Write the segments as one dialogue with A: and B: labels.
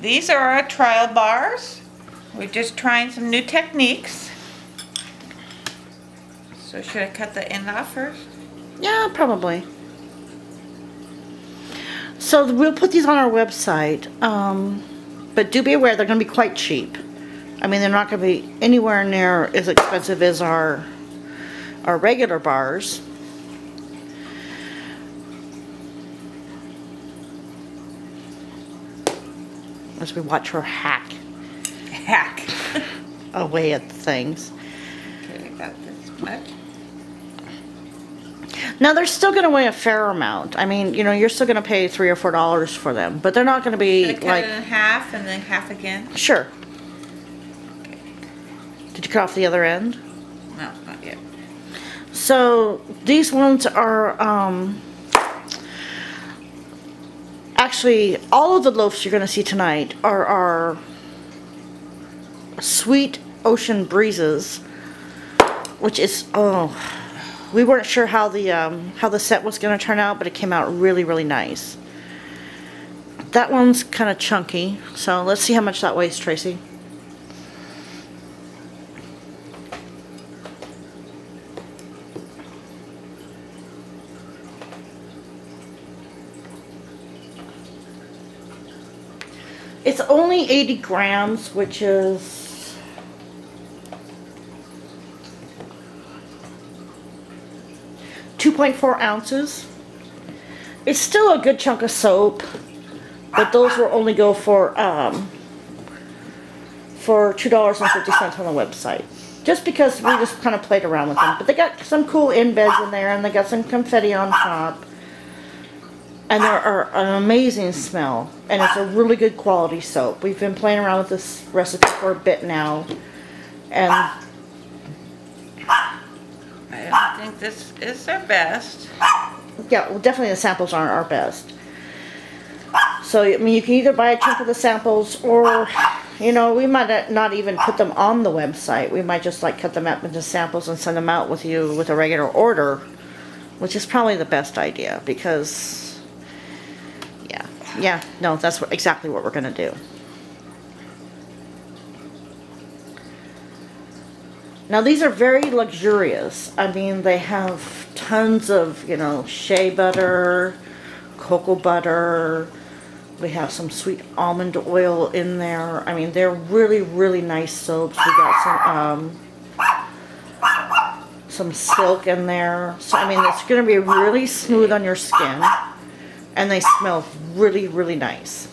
A: These are our trial bars. We're just trying some new techniques. So should I cut the end off first?
B: Yeah, probably. So we'll put these on our website, but do be aware they're going to be quite cheap. I mean, they're not going to be anywhere near as expensive as our regular bars. As we watch her hack away at things.
A: Okay, I got this much.
B: Now they're still going to weigh a fair amount. I mean, you know, you're still going to pay $3 or $4 for them, but they're not going to be
A: Should I cut
B: like
A: it in half and then half again?
B: Sure.
A: Okay.
B: Did you cut off the other end?
A: No, not yet.
B: So these ones are actually all of the loaves you're going to see tonight are our Sweet Ocean Breezes, which is we weren't sure how the set was going to turn out, but it came out really, really nice. That one's kind of chunky, so let's see how much that weighs, Tracy. It's only 80 grams, which is 2.4 ounces. It's still a good chunk of soap, but those will only go for $2.50 on the website. Just because we just kind of played around with them. But they got some cool embeds in there, and they got some confetti on top. And they're an amazing smell, and it's a really good quality soap. We've been playing around with this recipe for a bit now, and
A: I don't think this is their best.
B: yeah, well, definitely the samples aren't our best. So, I mean, you can either buy a chunk of the samples, or, you know, we might not even put them on the website. We might just, like, cut them up into samples and send them out with you with a regular order, which is probably the best idea, because yeah, no, that's exactly what we're going to do. Now these are very luxurious. I mean, they have tons of, you know, shea butter, cocoa butter. We have some sweet almond oil in there. I mean, they're really, really nice soaps. We got some silk in there. So, I mean, it's going to be really smooth on your skin. And they smell really, really nice.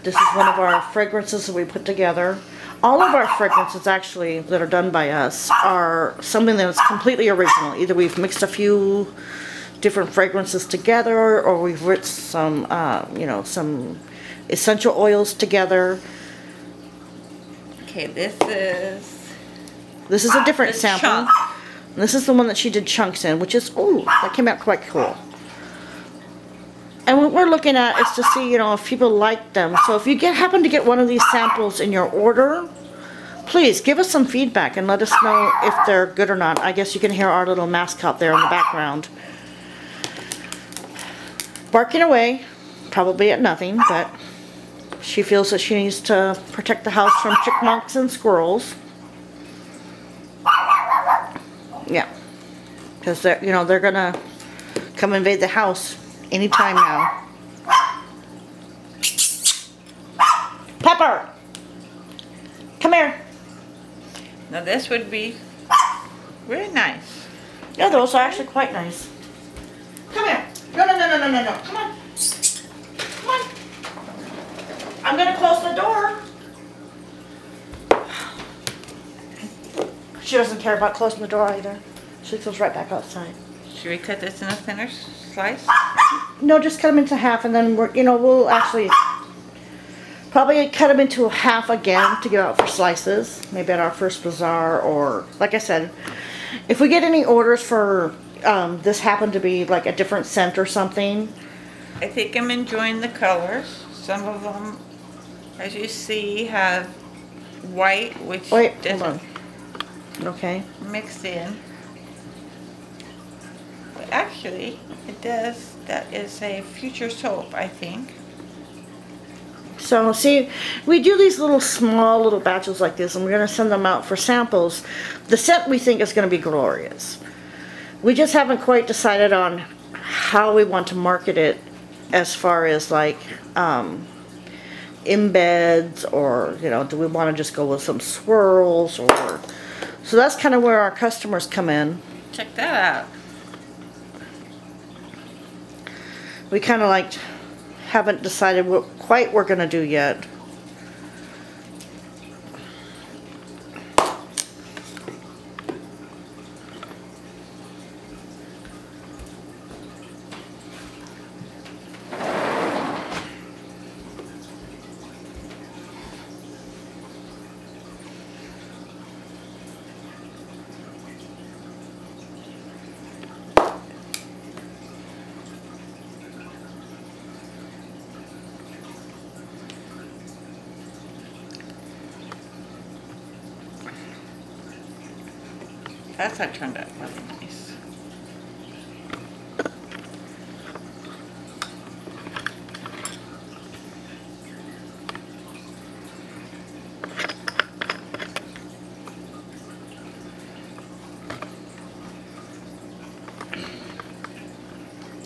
B: This is one of our fragrances that we put together. All of our fragrances, actually, that are done by us are something that's completely original. Either we've mixed a few different fragrances together, or we've written some, you know, some essential oils together.
A: Okay, this is
B: a different sample.
A: Chunk.
B: This is the one that she did chunks in, which is, ooh, that came out quite cool. And what we're looking at is to see, you know, if people like them. So if you happen to get one of these samples in your order, please give us some feedback and let us know if they're good or not. I guess you can hear our little mascot there in the background, barking away, probably at nothing, but she feels that she needs to protect the house from chipmunks and squirrels. Yeah, because they're, you know, they're gonna come invade the house anytime now. Pepper, come here.
A: Now this would be really nice.
B: Yeah, those are actually quite nice. Come here. No. Come on. Come on. I'm gonna close the door. She doesn't care about closing the door either. She goes right back outside.
A: Should we cut this in a thinner slice?
B: No, just cut them into half, and then we're, you know, we'll actually probably cut them into half again to give out for slices. Maybe at our first bazaar, or like I said, if we get any orders for this happen to be like a different scent or something.
A: I think I'm enjoying the colors. Some of them, as you see, have white, which
B: Wait, hold
A: doesn't
B: on. Okay.
A: mix in. But actually, it does. That is a Future soap, I think.
B: So see, we do these little small little batches like this, and we're going to send them out for samples. The scent we think is going to be glorious. We just haven't quite decided on how we want to market it as far as like embeds, or you know, do we want to just go with some swirls, or so that's kind of where our customers come in.
A: Check that out.
B: We kind of like haven't decided what quite we're going to do yet.
A: That's how it turned out really nice.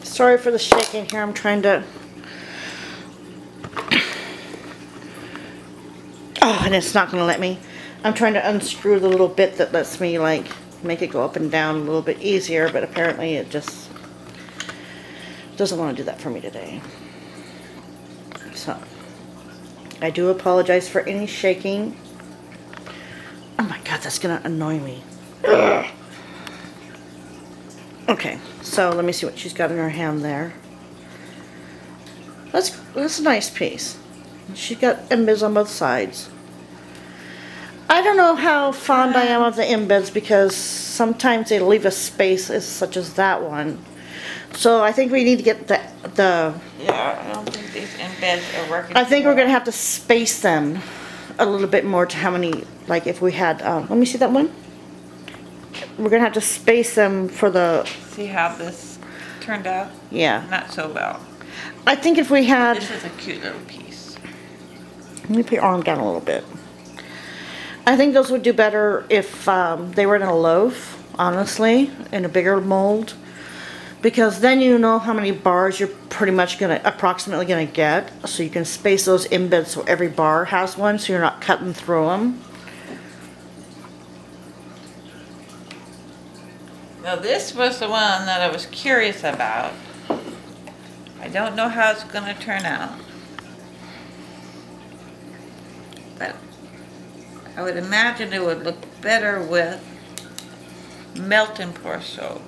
B: Sorry for the shaking here. I'm trying to... Oh, and it's not going to let me. I'm trying to unscrew the little bit that lets me like make it go up and down a little bit easier, but apparently it just doesn't want to do that for me today. So I do apologize for any shaking. Oh my god, that's gonna annoy me. Ugh. Okay, so let me see what she's got in her hand there. That's a nice piece. She's got embeds on both sides. I don't know how fond I am of the embeds, because sometimes they leave a space such as that one. So I think we need to get the
A: Yeah, I don't think these embeds are working.
B: I think we're going to have to space them a little bit more to how many, like if we had, let me see that one. We're going to have to space them for the...
A: See how this turned out?
B: Yeah.
A: Not so well.
B: I think if we had...
A: This is a cute little piece.
B: Let me put your arm down a little bit. I think those would do better if they were in a loaf, honestly, in a bigger mold. Because then you know how many bars you're pretty much approximately gonna get. So you can space those embeds so every bar has one, so you're not cutting through them.
A: Now this was the one that I was curious about. I don't know how it's gonna turn out. But I would imagine it would look better with melt and pour soap.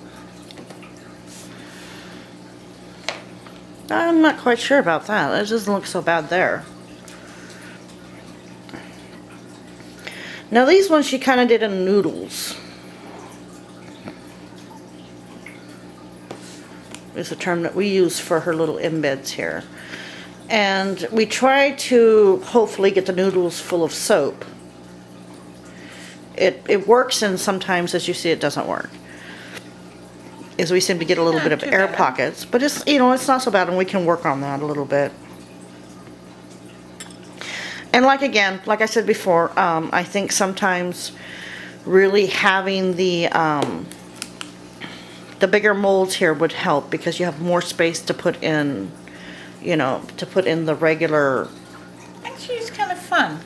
B: I'm not quite sure about that. It doesn't look so bad there. Now these ones she kind of did in noodles. Is a term that we use for her little embeds here. And we try to hopefully get the noodles full of soap. It works, and sometimes, as you see, it doesn't work. Is we seem to get a little bit of air pockets, but it's, you know, it's not so bad, and we can work on that a little bit. And like I said before, I think sometimes really having the bigger molds here would help, because you have more space to put in, you know, to put in the regular.
A: Actually, it's kind of fun.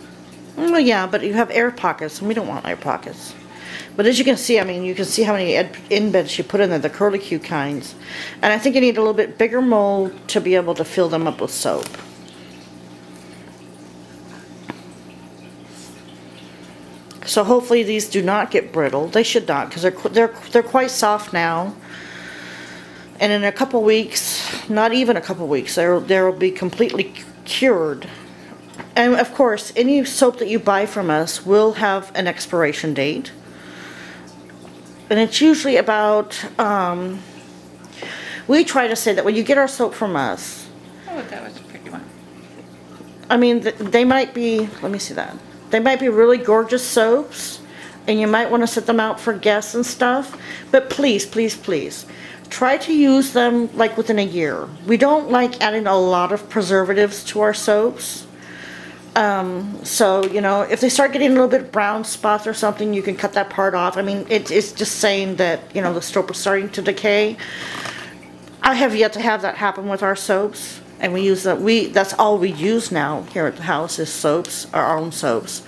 B: Well, yeah, but you have air pockets, and we don't want air pockets. But as you can see, I mean, you can see how many embeds you put in there, the curlicue kinds. And I think you need a little bit bigger mold to be able to fill them up with soap. So hopefully these do not get brittle. They should not, because they're quite soft now. And in a couple weeks, not even a couple weeks, they'll be completely cured. And of course, any soap that you buy from us will have an expiration date. And it's usually about, we try to say that when you get our soap from us.
A: Oh, that was a pretty one.
B: I mean, they might be, let me see that. They might be really gorgeous soaps, and you might want to set them out for guests and stuff. But please, please, please, try to use them like within a year. We don't like adding a lot of preservatives to our soaps. So, you know, if they start getting a little bit brown spots or something, you can cut that part off. I mean, it's just saying that, you know, the soap is starting to decay. I have yet to have that happen with our soaps. And we use that, that's all we use now here at the house is soaps, our own soaps.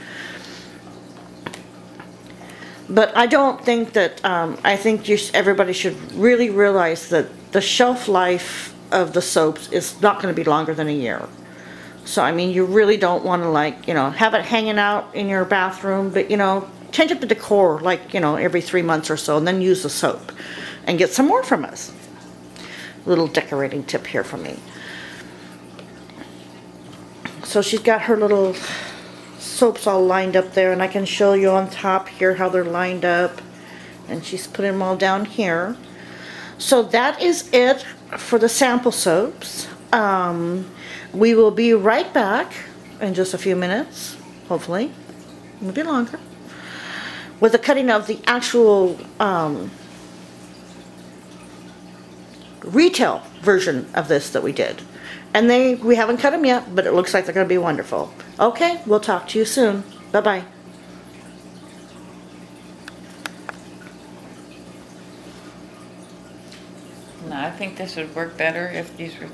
B: But I don't think that, I think everybody should really realize that the shelf life of the soaps is not going to be longer than a year. So, I mean, you really don't want to, like, you know, have it hanging out in your bathroom, but, you know, change up the decor, like, you know, every 3 months or so, and then use the soap. And get some more from us. Little decorating tip here from me. So she's got her little soaps all lined up there, and I can show you on top here how they're lined up. And she's putting them all down here. So that is it for the sample soaps. We will be right back in just a few minutes, hopefully, maybe longer, with the cutting of the actual retail version of this that we did. And we haven't cut them yet, but it looks like they're going to be wonderful. Okay, we'll talk to you soon. Bye-bye.
A: No, I think this would work better if these were